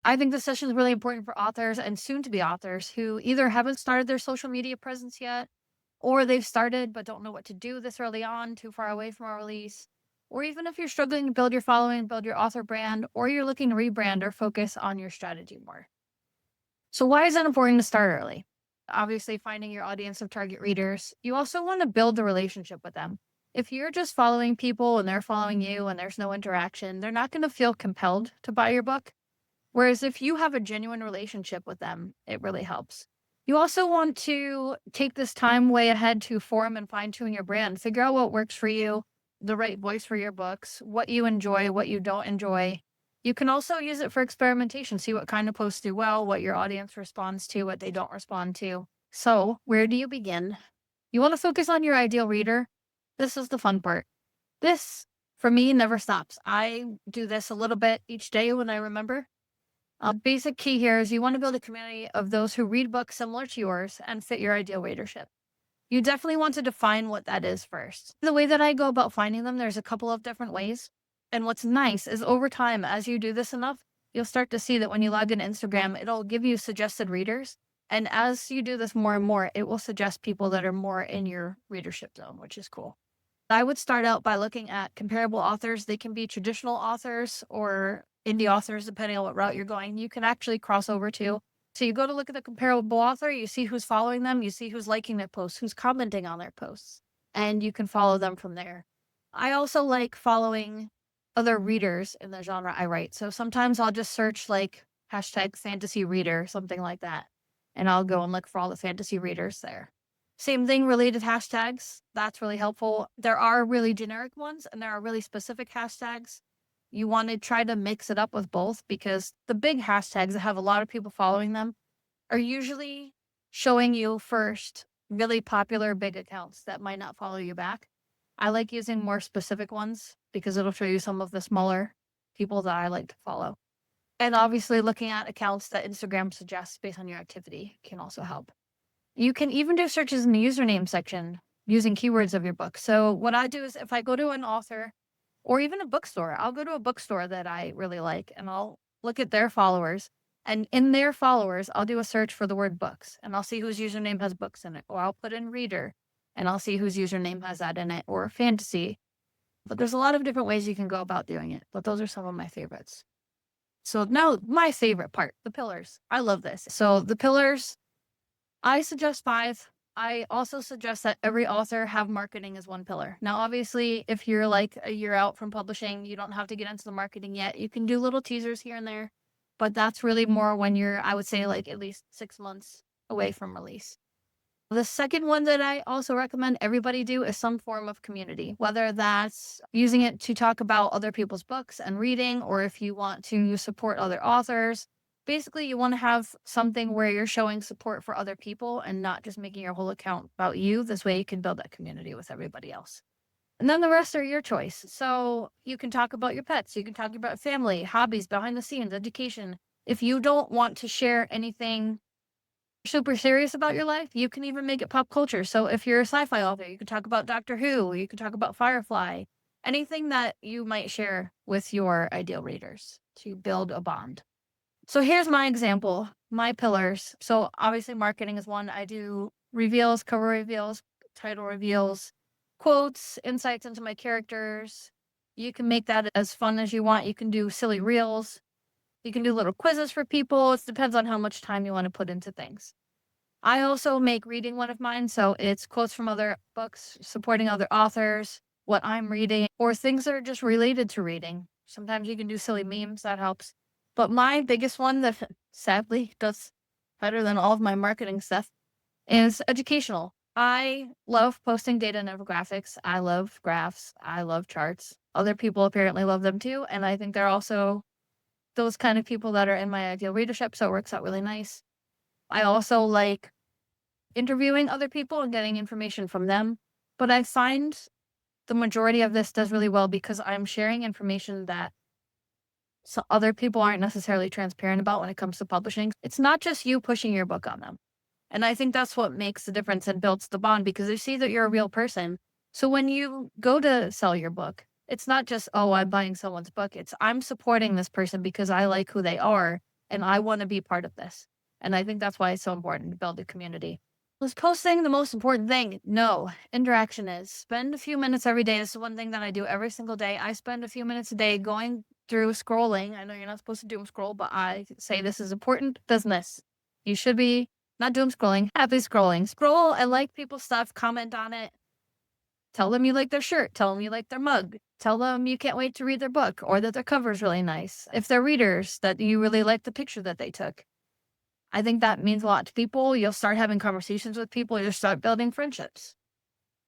I think this session is really important for authors and soon to be authors who either haven't started their social media presence yet, or they've started but don't know what to do this early on, too far away from a release. Or even if you're struggling to build your following, build your author brand, or you're looking to rebrand or focus on your strategy more. So, why is it important to start early? Obviously, finding your audience of target readers. You also want to build a relationship with them. If you're just following people and they're following you and there's no interaction, they're not going to feel compelled to buy your book. Whereas if you have a genuine relationship with them, it really helps. You also want to take this time way ahead to form and fine tune your brand. Figure out what works for you, the right voice for your books, what you enjoy, what you don't enjoy. You can also use it for experimentation. See what kind of posts do well, what your audience responds to, what they don't respond to. So, where do you begin? You want to focus on your ideal reader. This is the fun part. This, for me, never stops. I do this a little bit each day when I remember. A basic key here is you want to build a community of those who read books similar to yours and fit your ideal readership. You definitely want to define what that is first. The way that I go about finding them, there's a couple of different ways. And what's nice is over time, as you do this enough, you'll start to see that when you log in Instagram, it'll give you suggested readers. And as you do this more and more, it will suggest people that are more in your readership zone, which is cool. I would start out by looking at comparable authors. They can be traditional authors or indie authors, depending on what route you're going. You can actually cross over to. So you go to look at the comparable author, you see who's following them, you see who's liking their posts, who's commenting on their posts, and you can follow them from there. I also like following other readers in the genre I write. So sometimes I'll just search like hashtag fantasy reader, something like that, and I'll go and look for all the fantasy readers there. Same thing, related hashtags. That's really helpful. There are really generic ones and there are really specific hashtags. You want to try to mix it up with both because the big hashtags that have a lot of people following them are usually showing you first really popular big accounts that might not follow you back. I like using more specific ones because it'll show you some of the smaller people that I like to follow. And obviously, looking at accounts that Instagram suggests based on your activity can also help. You can even do searches in the username section using keywords of your book. So what I do is if I go to an author or even a bookstore, I'll go to a bookstore that I really like and I'll look at their followers. And in their followers, I'll do a search for the word books and I'll see whose username has books in it. Or I'll put in reader and I'll see whose username has that in it or fantasy. But there's a lot of different ways you can go about doing it. But those are some of my favorites. So now my favorite part, the pillars. I love this. So the pillars, I suggest 5. I also suggest that every author have marketing as one pillar. Now, obviously, if you're like a year out from publishing, you don't have to get into the marketing yet. You can do little teasers here and there, but that's really more when you're, I would say, like at least 6 months away from release. The second one that I also recommend everybody do is some form of community, whether that's using it to talk about other people's books and reading, or if you want to support other authors. Basically, you want to have something where you're showing support for other people and not just making your whole account about you. This way, you can build that community with everybody else. And then the rest are your choice. So you can talk about your pets, you can talk about family, hobbies, behind the scenes, education. If you don't want to share anything super serious about your life, you can even make it pop culture. So if you're a sci-fi author, you can talk about Doctor Who, you can talk about Firefly, anything that you might share with your ideal readers to build a bond. So here's my example, my pillars. So obviously marketing is one. I do reveals, cover reveals, title reveals, quotes, insights into my characters. You can make that as fun as you want. You can do silly reels. You can do little quizzes for people. It depends on how much time you want to put into things. I also make reading one of mine, so it's quotes from other books, supporting other authors, what I'm reading, or things that are just related to reading. Sometimes you can do silly memes, that helps. But my biggest one that sadly does better than all of my marketing stuff is educational. I love posting data and infographics. I love graphs. I love charts. Other people apparently love them too. And I think they're also those kind of people that are in my ideal readership. So it works out really nice. I also like interviewing other people and getting information from them. But I find the majority of this does really well because I'm sharing information that other people aren't necessarily transparent about when it comes to publishing. It's not just you pushing your book on them. And I think that's what makes the difference and builds the bond because they see that you're a real person. So when you go to sell your book, it's not just, oh, I'm buying someone's book. It's I'm supporting this person because I like who they are and I want to be part of this. And I think that's why it's so important to build a community. Was posting the most important thing? No, interaction is. Spend a few minutes every day. This is one thing that I do every single day. I spend a few minutes a day going through scrolling. I know you're not supposed to doom scroll, but I say this is important business. You should be not doom scrolling, happy scrolling. Scroll and like people's stuff, comment on it. Tell them you like their shirt. Tell them you like their mug. Tell them you can't wait to read their book or that their cover is really nice. If they're readers, that you really like the picture that they took. I think that means a lot to people. You'll start having conversations with people. You'll start building friendships.